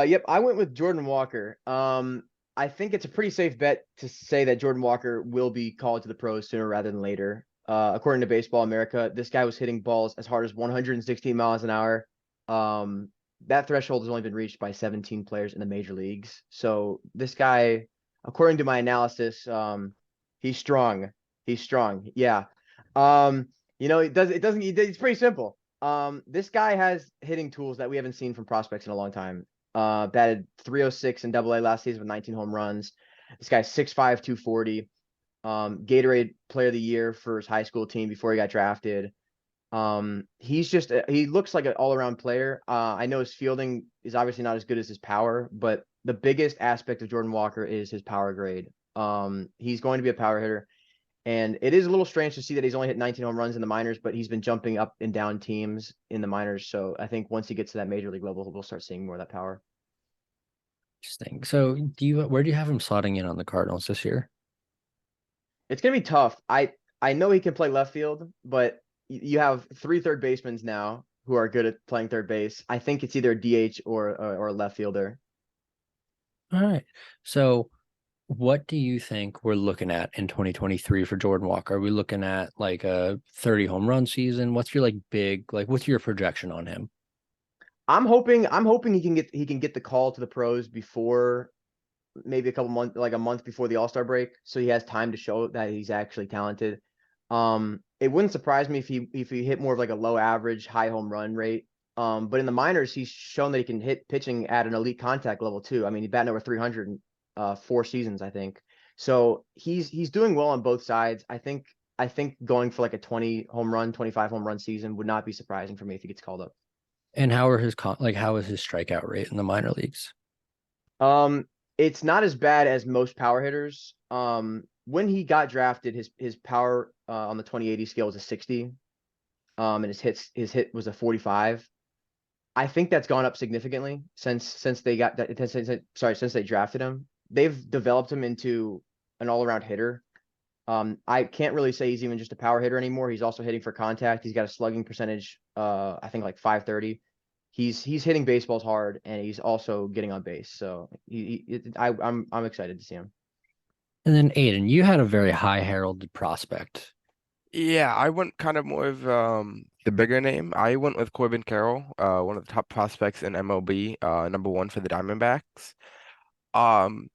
Yep, I went with Jordan Walker. I think it's a pretty safe bet to say that Jordan Walker will be called to the pros sooner rather than later. According to Baseball America, this guy was hitting balls as hard as 116 miles an hour. Um, that threshold has only been reached by 17 players in the major leagues. So this guy, according to my analysis, he's strong. He's strong. Yeah. It's pretty simple. This guy has hitting tools that we haven't seen from prospects in a long time. Batted 306 in AA last season with 19 home runs. This guy's 6'5", 240. Gatorade Player of the Year for his high school team before he got drafted. He looks like an all-around player. I know his fielding is obviously not as good as his power, but the biggest aspect of Jordan Walker is his power grade. He's going to be a power hitter. And it is a little strange to see that he's only hit 19 home runs in the minors, but he's been jumping up and down teams in the minors. So I think once he gets to that major league level, we'll start seeing more of that power. Interesting. So where do you have him slotting in on the Cardinals this year? It's gonna be tough. I know he can play left field, but you have three third basemen now who are good at playing third base. I think it's either a DH or a left fielder. All right. So what do you think we're looking at in 2023 for Jordan Walker? Are we looking at like a 30 home run season? What's your what's your projection on him? I'm hoping he can get the call to the pros before maybe a couple months, like a month before the All-Star break, so he has time to show that he's actually talented. It wouldn't surprise me if he hit more of like a low average, high home run rate. But in the minors, he's shown that he can hit pitching at an elite contact level too. I mean, he batted over 300 in 4 seasons, I think. So he's doing well on both sides. I think going for like a 20 home run, 25 home run season would not be surprising for me if he gets called up. And how is his strikeout rate in the minor leagues? Um, it's not as bad as most power hitters. When he got drafted, his power on the 2080 scale was a 60. And his hit was a 45. I think that's gone up significantly since they got that. Since they drafted him, they've developed him into an all around hitter. I can't really say he's even just a power hitter anymore. He's also hitting for contact. He's got a slugging percentage, I think like 530. He's hitting baseballs hard, and he's also getting on base. So I'm excited to see him. And then Aiden, you had a very high heralded prospect. Yeah, I went kind of more of the bigger name. I went with Corbin Carroll, one of the top prospects in MLB, number one for the Diamondbacks. Um,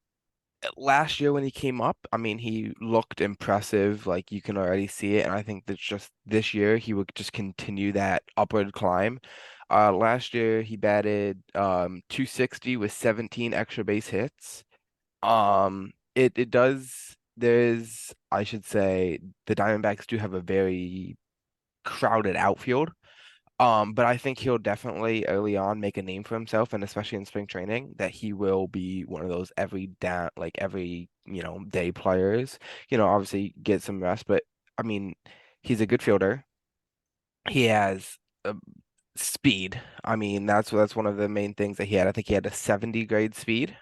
Last year when he came up, I mean, he looked impressive, like you can already see it, and I think that just this year he would just continue that upward climb. Last year he batted 260 with 17 extra base hits. It does. There's, I should say, the Diamondbacks do have a very crowded outfield. But I think he'll definitely early on make a name for himself, and especially in spring training, that he will be one of those every down, like every, day players. Obviously get some rest, but I mean, he's a good fielder. He has speed. I mean, that's one of the main things that he had. I think he had a 70 grade speed.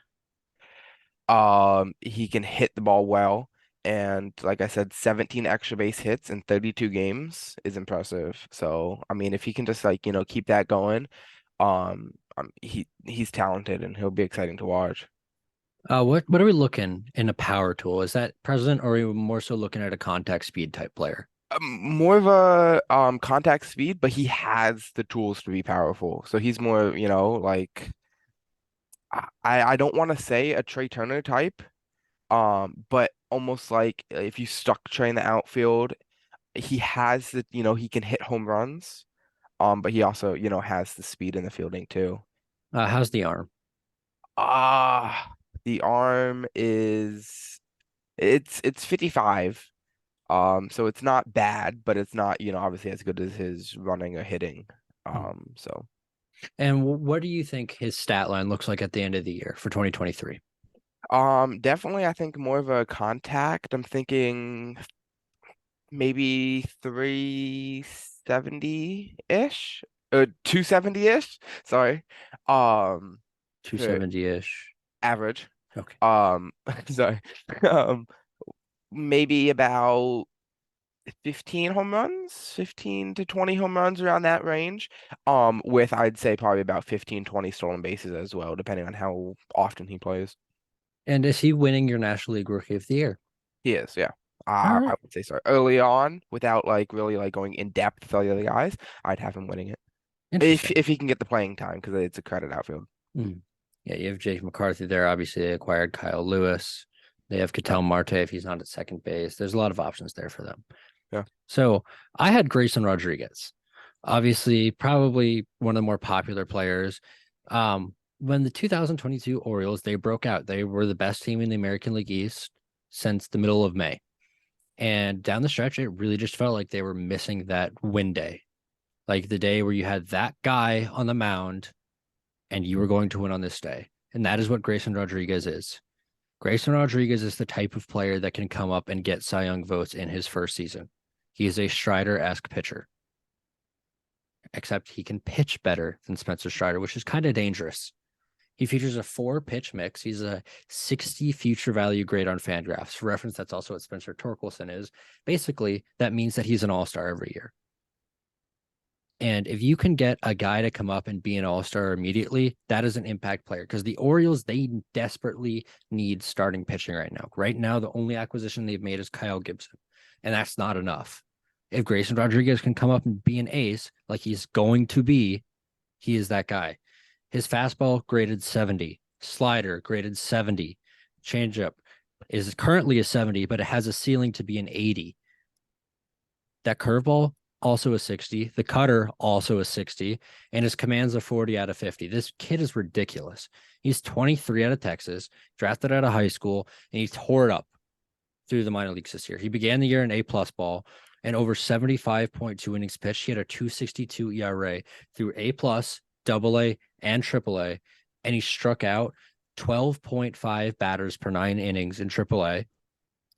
He can hit the ball well. And like I said, 17 extra base hits in 32 games is impressive. So, I mean, if he can just like, keep that going, he's talented and he'll be exciting to watch. What are we looking in a power tool? Is that present, or are we more so looking at a contact speed type player? More of a contact speed, but he has the tools to be powerful. So he's more, like I don't want to say a Trey Turner type, but almost like if you stuck Trey in the outfield, he has he can hit home runs. But he also, has the speed in the fielding too. How's the arm? The arm is it's 55. So it's not bad, but it's not, obviously as good as his running or hitting. Hmm. So And what do you think his stat line looks like at the end of the year for 2023? definitely I think more of a contact. I'm thinking maybe 370-ish or 270-ish. Sorry. Um for 270-ish. average. Okay. Um sorry. Um Maybe about 15 home runs, 15 to 20 home runs around that range. With I'd say probably about 15, 20 stolen bases as well, depending on how often he plays. And is he winning your National League Rookie of the Year? He is, yeah. All I right. would say so. Early on, without like really like going in depth with all the other guys, I'd have him winning it. Interesting. If he can get the playing time, because it's a credit outfield. Mm. Yeah, you have Jake McCarthy there. Obviously, they acquired Kyle Lewis. They have Yeah. Ketel Marte if he's not at second base. There's a lot of options there for them. Yeah. So I had Grayson Rodriguez, obviously, probably one of the more popular players. When the 2022 Orioles, they broke out. They were the best team in the American League East since the middle of May. And down the stretch, it really just felt like they were missing that win day. Like the day where you had that guy on the mound and you were going to win on this day. And that is what Grayson Rodriguez is. Grayson Rodriguez is the type of player that can come up and get Cy Young votes in his first season. He is a Strider-esque pitcher, except he can pitch better than Spencer Strider, which is kind of dangerous. He features a 4-pitch mix. He's a 60 future value grade on Fangraphs. For reference, that's also what Spencer Torkelson is. Basically, that means that he's an all-star every year. And if you can get a guy to come up and be an all-star immediately, that is an impact player because the Orioles, they desperately need starting pitching right now. Right now, the only acquisition they've made is Kyle Gibson, and that's not enough. If Grayson Rodriguez can come up and be an ace like he's going to be, he is that guy. His fastball graded 70, slider graded 70, changeup is currently a 70, but it has a ceiling to be an 80. That curveball also a 60, the cutter also a 60, and his command's a 40 out of 50. This kid is ridiculous. He's 23 out of Texas, drafted out of high school, and he tore it up through the minor leagues this year. He began the year in A+ ball and over 75.2 innings pitched. He had a 2.62 ERA through A+, AA, and AAA, and he struck out 12.5 batters per 9 innings in AAA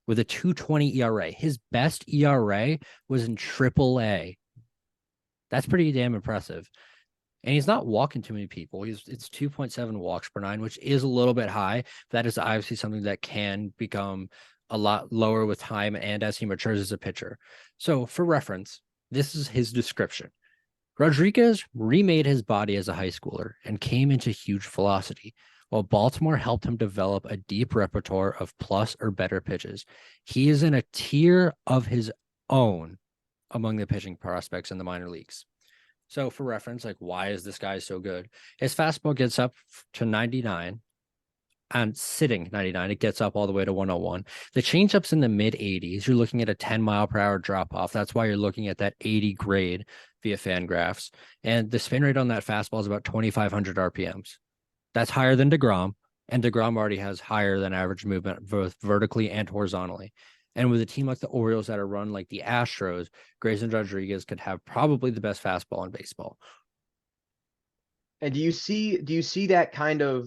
with a 2.20 ERA. His best ERA was in AAA. That's pretty damn impressive. And he's not walking too many people. It's 2.7 walks per 9, which is a little bit high. That is obviously something that can become a lot lower with time and as he matures as a pitcher. So for reference, this is his description. Rodriguez remade his body as a high schooler and came into huge velocity, while Baltimore helped him develop a deep repertoire of plus or better pitches. He is in a tier of his own among the pitching prospects in the minor leagues. So for reference, like, why is this guy so good? His fastball gets up to 99 and sitting 99, it gets up all the way to 101. The changeup's in the mid 80s. You're looking at a 10-mile-per-hour drop off. That's why you're looking at that 80 grade via Fangraphs. And the spin rate on that fastball is about 2,500 RPMs. That's higher than DeGrom, and DeGrom already has higher than average movement both vertically and horizontally. And with a team like the Orioles that are run like the Astros, Grayson Rodriguez could have probably the best fastball in baseball. And do you see that kind of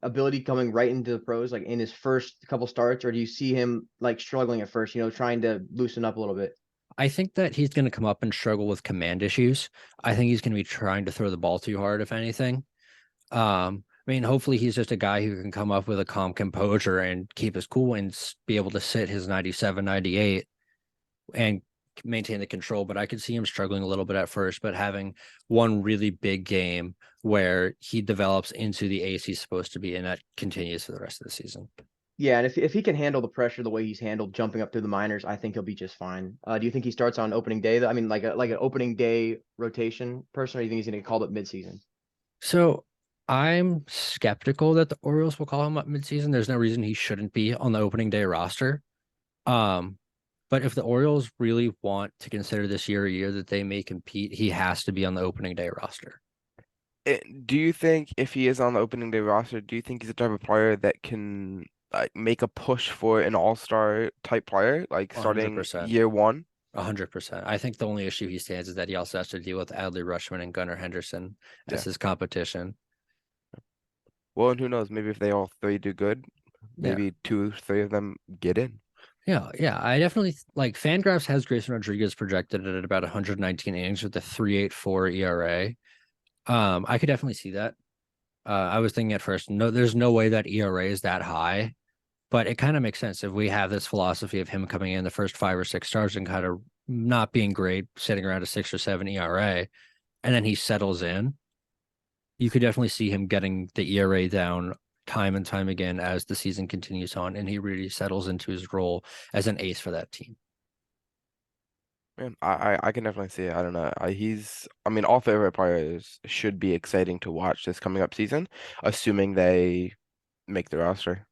ability coming right into the pros, like in his first couple starts, or do you see him like struggling at first, trying to loosen up a little bit? I think that he's going to come up and struggle with command issues. I think he's going to be trying to throw the ball too hard, if anything. I mean, hopefully he's just a guy who can come up with a calm composure and keep his cool and be able to sit his 97, 98 and maintain the control. But I could see him struggling a little bit at first, but having one really big game where he develops into the ace he's supposed to be, and that continues for the rest of the season. Yeah, and if he can handle the pressure the way he's handled jumping up through the minors, I think he'll be just fine. Do you think he starts on opening day? I mean, like an opening day rotation person, or do you think he's going to get called up midseason? So I'm skeptical that the Orioles will call him up midseason. There's no reason he shouldn't be on the opening day roster. But if the Orioles really want to consider this year a year that they may compete, he has to be on the opening day roster. Do you think if he is on the opening day roster, do you think he's the type of player that can make a push for an all-star type player, like starting 100%. year one? 100%. I think the only issue he stands is that he also has to deal with Adley Rutschman and Gunnar Henderson as his competition. Well, and who knows? Maybe if they all three do good, maybe 2, 3 of them get in. Yeah. I definitely like Fangraphs has Grayson Rodriguez projected at about 119 innings with a 3.84 ERA. I could definitely see that. I was thinking at first, no, there's no way that ERA is that high, But it kind of makes sense if we have this philosophy of him coming in the first 5 or 6 starts and kind of not being great, sitting around a 6 or 7 ERA, and then he settles in. You could definitely see him getting the ERA down time and time again as the season continues on, and he really settles into his role as an ace for that team. Man, I can definitely see it. I don't know. I mean, all favorite players should be exciting to watch this coming up season, assuming they make the roster.